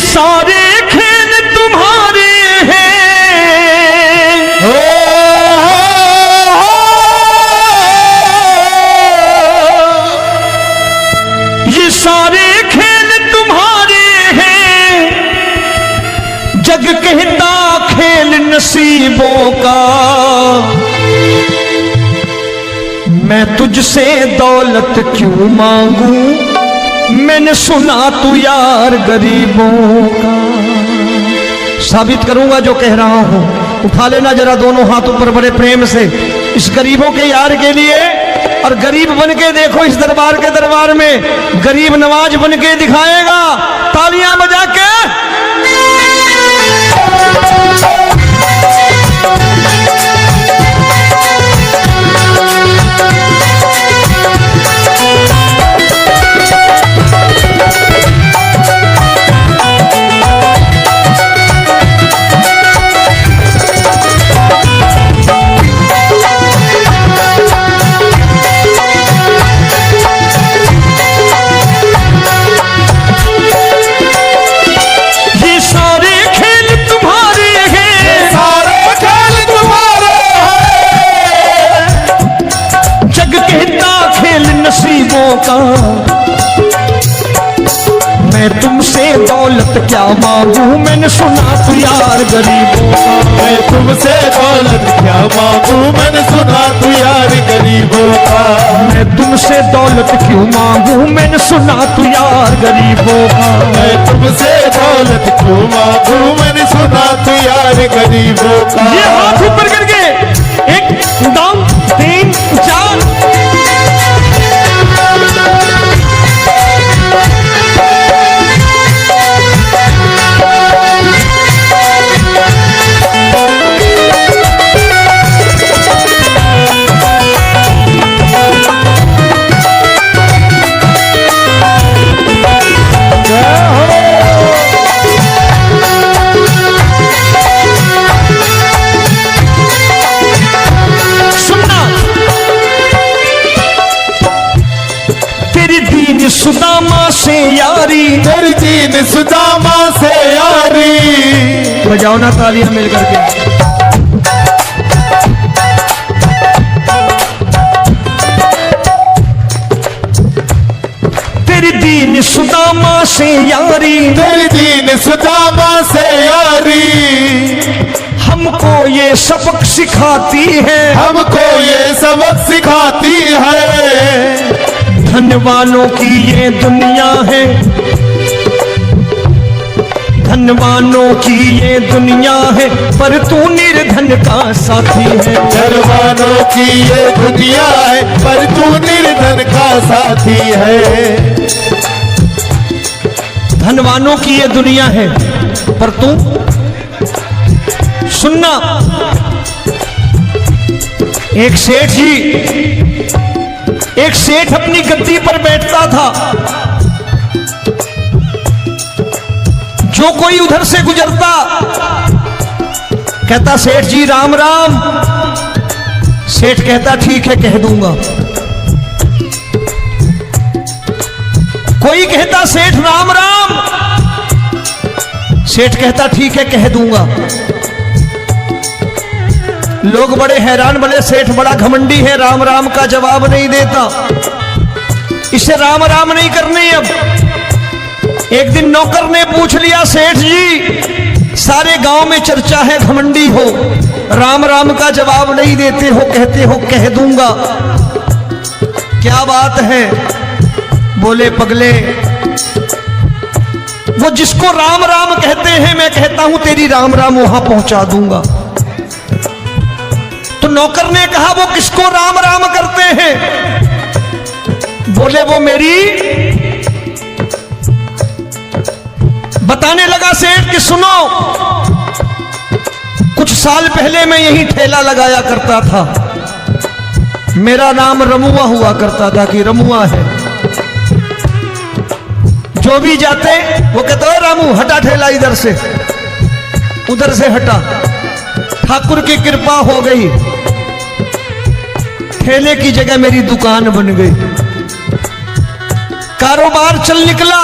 सारे खेल तुम्हारे हैं, ये सारे खेल तुम्हारे हैं। जग कहता खेल नसीबों का, मैं तुझसे दौलत क्यों मांगू, मैंने सुना तू यार गरीबों का। साबित करूंगा जो कह रहा हूं। उठा लेना जरा दोनों हाथों पर बड़े प्रेम से इस गरीबों के यार के लिए, और गरीब बन के देखो इस दरबार के दरबार में गरीब नवाज बन के दिखाएगा, तालियां बजा के। मैं तुमसे दौलत क्या मांगू, मैंने सुना तू यार गरीबों का। मैं तुमसे दौलत क्या मांगू, मैंने सुना तू यार गरीबों का। मैं तुमसे दौलत क्यों मांगू, मैंने सुना तू यार गरीबों का। मैं तुमसे दौलत क्यों मांगू, मैंने सुना तू यार गरीबों का। ये हाथ ऊपर करके 1 2 3 4 सुदामा से यारी, तेरी दीन सुदामा से यारी। बजाओ ना तालियां मिल करके। तेरी दीन सुदामा से यारी, तेरी दीन सुदामा से यारी। हमको ये सबक सिखाती है, हमको ये सबक सिखाती है। धनवानों की ये दुनिया है, धनवानों की ये दुनिया है, पर तू निर्धन का साथी है। धनवानों की ये दुनिया है, पर तू निर्धन का साथी है। धनवानों की ये दुनिया है, पर तू सुनना। एक सेठ अपनी गद्दी पर बैठता था। जो कोई उधर से गुजरता कहता सेठ जी राम राम। सेठ कहता ठीक है कह दूंगा। कोई कहता सेठ राम राम। सेठ कहता ठीक है कह दूंगा। लोग बड़े हैरान, बोले सेठ बड़ा घमंडी है, राम राम का जवाब नहीं देता, इसे राम राम नहीं करनी। अब एक दिन नौकर ने पूछ लिया सेठ जी सारे गांव में चर्चा है घमंडी हो, राम राम का जवाब नहीं देते हो, कहते हो कह दूंगा, क्या बात है? बोले पगले वो जिसको राम राम कहते हैं मैं कहता हूं तेरी राम राम वहां पहुंचा दूंगा। तो नौकर ने कहा वो किसको राम राम करते हैं? बोले वो मेरी। बताने लगा सेठ कि सुनो, कुछ साल पहले मैं यही ठेला लगाया करता था, मेरा नाम रमुआ हुआ करता था कि रमुआ है। जो भी जाते वो कहते हो रामू हटा ठेला इधर से, उधर से हटा। ठाकुर की कृपा हो गई, ठेले की जगह मेरी दुकान बन गई, कारोबार चल निकला।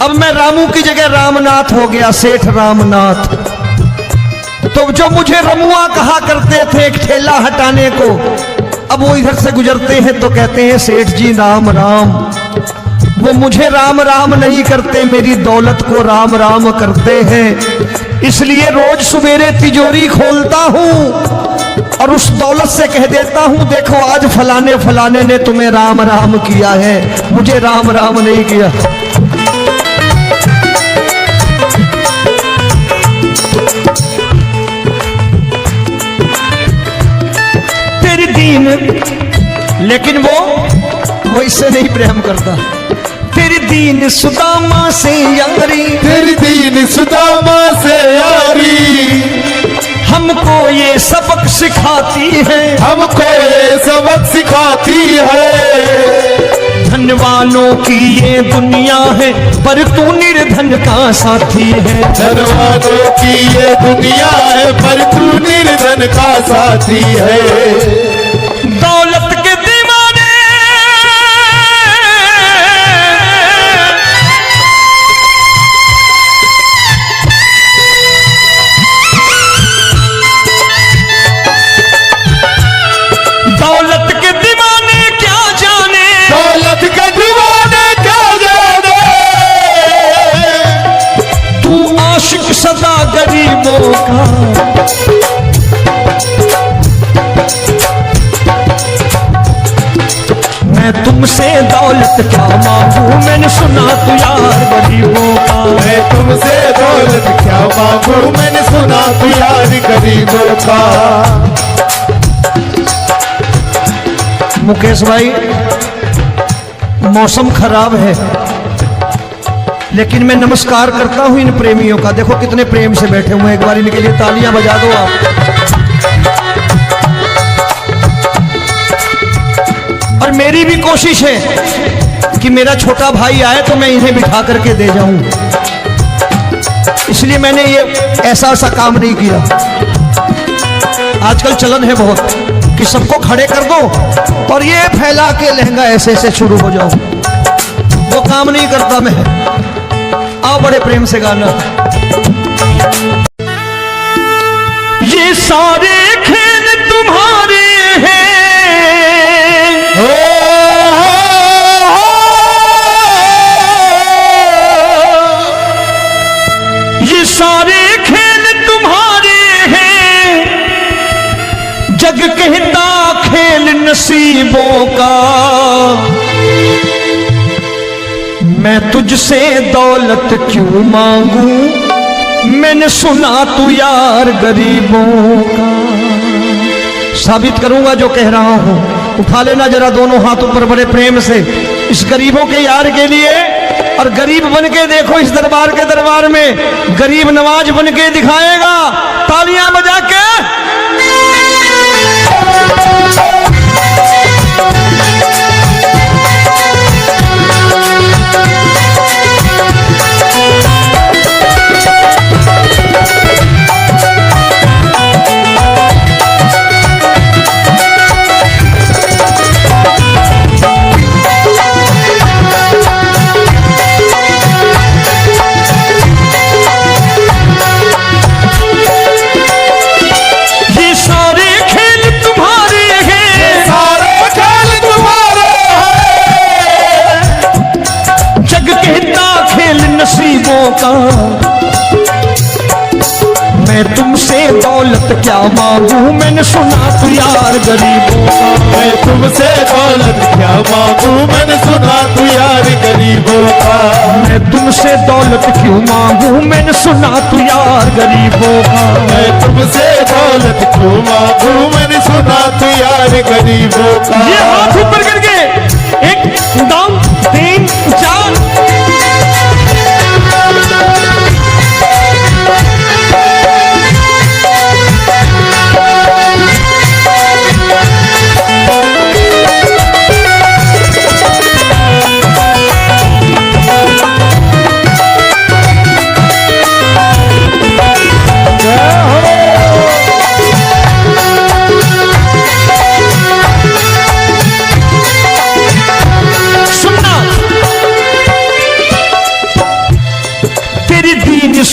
अब मैं रामू की जगह रामनाथ हो गया, सेठ रामनाथ। तो जो मुझे रमुआ कहा करते थे एक ठेला हटाने को, अब वो इधर से गुजरते हैं तो कहते हैं सेठ जी राम राम। वो मुझे राम राम नहीं करते, मेरी दौलत को राम राम करते हैं। इसलिए रोज सवेरे तिजोरी खोलता हूं और उस दौलत से कह देता हूं, देखो आज फलाने फलाने ने तुम्हें राम राम किया है, मुझे राम राम नहीं किया। तेरी दीन, लेकिन वो इससे नहीं प्रेम करता। तेरी दीन सुदामा से यारी, तेरी दीन सुदामा से यारी, हमको ये सबक सिखाती है, हमको ये सबक सिखाती है। धनवानों की ये दुनिया है, पर तू निर्धन का साथी है। धनवानों की ये दुनिया है, पर तू निर्धन का साथी है। दौलत के दीवाने दौलत के दीवाने क्या जाने, दौलत के दीवाने क्या जाने, तू आशिक सदा गरीबों का। मैं तुमसे दौलत क्या मांगू, मैंने सुना तू यार गरीबों का। मैं तुमसे दौलत क्या मांगू, मैंने सुना तू यार गरीबों का। मुकेश भाई, मौसम खराब है, लेकिन मैं नमस्कार करता हूं इन प्रेमियों का। देखो कितने प्रेम से बैठे हुए हैं, एक बार इनके लिए तालियां बजा दो आप। और मेरी भी कोशिश है कि मेरा छोटा भाई आए तो मैं इन्हें बिठा करके दे जाऊं, इसलिए मैंने ये ऐसा काम नहीं किया। आजकल चलन है बहुत कि सबको खड़े कर दो और ये फैला के लहंगा ऐसे ऐसे शुरू हो जाओ, वो काम नहीं करता मैं। आओ बड़े प्रेम से गाना। ये सारे खेल तुम्हारे हैं, ये सारे खेल तुम्हारे हैं, जग कहता खेल नसीबों का। मैं तुझसे दौलत क्यों मांगू, मैंने सुना तू यार गरीबों का। साबित करूंगा जो कह रहा हूं। उठा लेना जरा दोनों हाथों पर बड़े प्रेम से इस गरीबों के यार के लिए, और गरीब बन के देखो इस दरबार के दरबार में गरीब नवाज बन के दिखाएगा, तालियां बजा के। नसीबों का। मैं तुमसे दौलत क्या मांगू, मैंने सुना तू यार गरीबों का। मैं तुमसे दौलत क्या मांगू, मैंने सुना तू यार गरीबों का। मैं तुमसे दौलत क्यों मांगू, मैंने सुना तू यार गरीबों का। मैं तुमसे दौलत क्यों मांगू, मैंने सुना तू यार गरीबों का। ये हाथ ऊपर करके 1 2 3 4।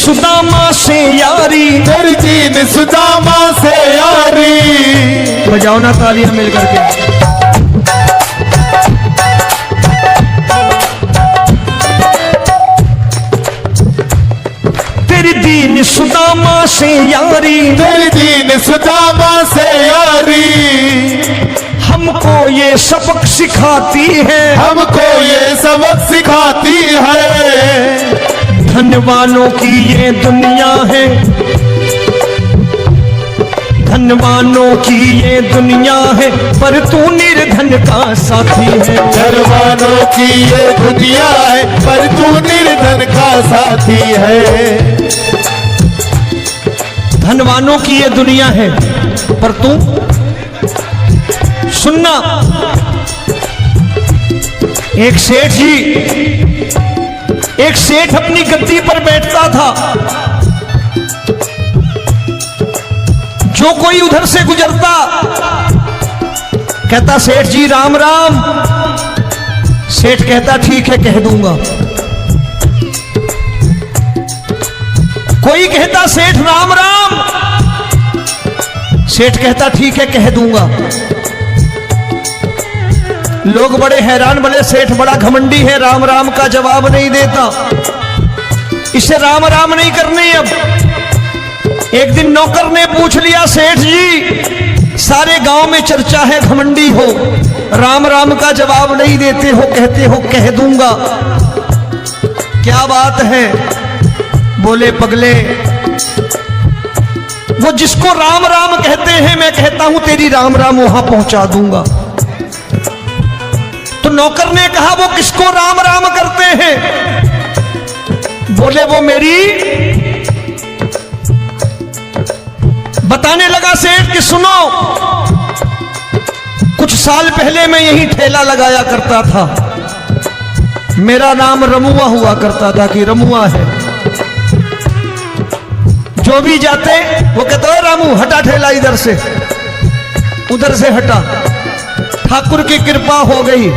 सुदामा से यारी। तेरी दीन सुदामा से यारी। बजाओ ना तालियां मिल करके। तेरी दीन सुदामा से यारी। तेरी दीन सुदामा से यारी। हमको ये सबक सिखाती है। हमको ये सबक सिखाती है। धन वालों की ये दुनिया है। धन वालों की ये दुनिया है, पर तू निर्धन का साथी है। धन वालों की ये दुनिया है, पर तू निर्धन का साथी है। धनवानों की ये दुनिया है, पर तू सुनना। एक सेठ जी, एक सेठ अपनी गद्दी पर बैठता था। जो कोई उधर से गुजरता कहता सेठ जी राम राम। सेठ कहता ठीक है कह दूंगा। कोई कहता सेठ राम राम। सेठ कहता ठीक है कह दूंगा। लोग बड़े हैरान, बोले सेठ बड़ा घमंडी है, राम राम का जवाब नहीं देता, इसे राम राम नहीं करने। अब एक दिन नौकर ने पूछ लिया सेठ जी सारे गांव में चर्चा है घमंडी हो, राम राम का जवाब नहीं देते हो, कहते हो कह दूंगा, क्या बात है? बोले पगले वो जिसको राम राम कहते हैं मैं कहता हूं तेरी राम राम वहां पहुंचा दूंगा। तो नौकर ने कहा वो किसको राम राम करते हैं? बोले वो मेरी। बताने लगा सेठ कि सुनो, कुछ साल पहले मैं यही ठेला लगाया करता था, मेरा नाम रमुआ हुआ करता था कि रमुआ है। जो भी जाते वो कहते हो रामू हटा ठेला इधर से, उधर से हटा। ठाकुर की कृपा हो गई,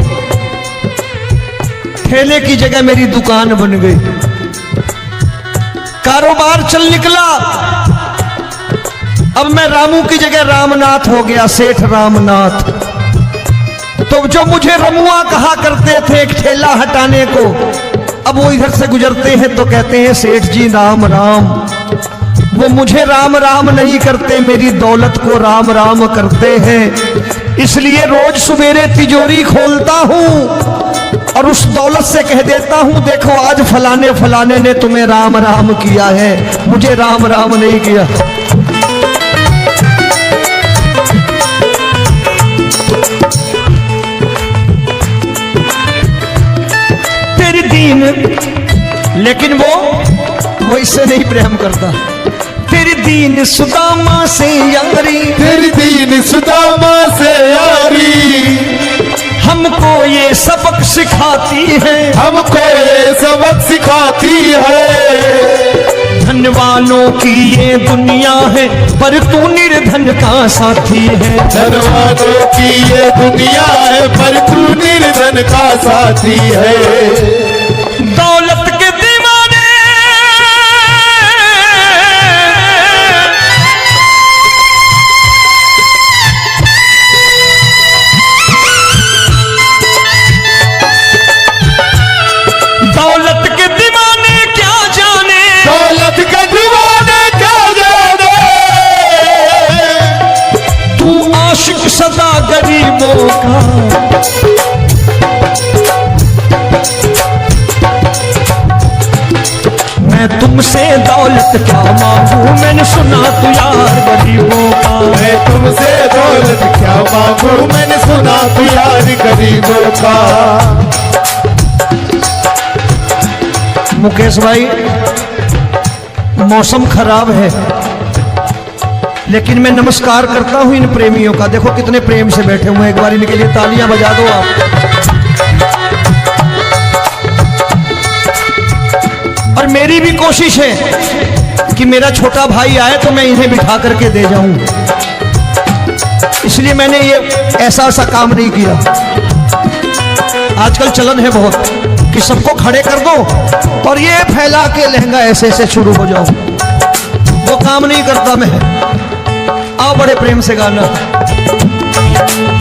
ठेले की जगह मेरी दुकान बन गई, कारोबार चल निकला। अब मैं रामू की जगह रामनाथ हो गया, सेठ रामनाथ। तो जो मुझे रमुआ कहा करते थे एक ठेला हटाने को, अब वो इधर से गुजरते हैं तो कहते हैं सेठ जी राम राम। वो मुझे राम राम नहीं करते, मेरी दौलत को राम राम करते हैं। इसलिए रोज सवेरे तिजोरी खोलता हूं और उस दौलत से कह देता हूं देखो आज फलाने फलाने ने तुम्हें राम राम किया है, मुझे राम राम नहीं किया। तेरी दीन, लेकिन वो इससे नहीं प्रेम करता। तेरी दीन सुदामा से यारी। तेरी दीन सुदामा से यारी। हमको ये सबक सिखाती है। हमको ये सबक सिखाती है। धन वालों की ये दुनिया है, पर तू निर्धन का साथी है। धन वालों की ये दुनिया है, पर तू निर्धन का साथी है। दौलत के दीवाने क्या जाने, दौलत के दीवाने क्या जाने। तू आशिक सदा गरीबों का। मैं तुमसे दौलत क्या मांगू, मैंने सुना तू यार गरीबों का। मैं तुमसे दौलत क्या मांगू, मैंने सुना तू यार गरीबों का। मुकेश भाई मौसम खराब है, लेकिन मैं नमस्कार करता हूं इन प्रेमियों का। देखो कितने प्रेम से बैठे हुए हैं, एक बार इनके लिए तालियां बजा दो आप। और मेरी भी कोशिश है कि मेरा छोटा भाई आए तो मैं इन्हें बिठा करके दे जाऊं, इसलिए मैंने ये ऐसा काम नहीं किया। आजकल चलन है बहुत। कि सबको खड़े कर दो और ये फैला के लहंगा ऐसे ऐसे शुरू हो जाओ, वो काम नहीं करता मैं। आओ बड़े प्रेम से गाना।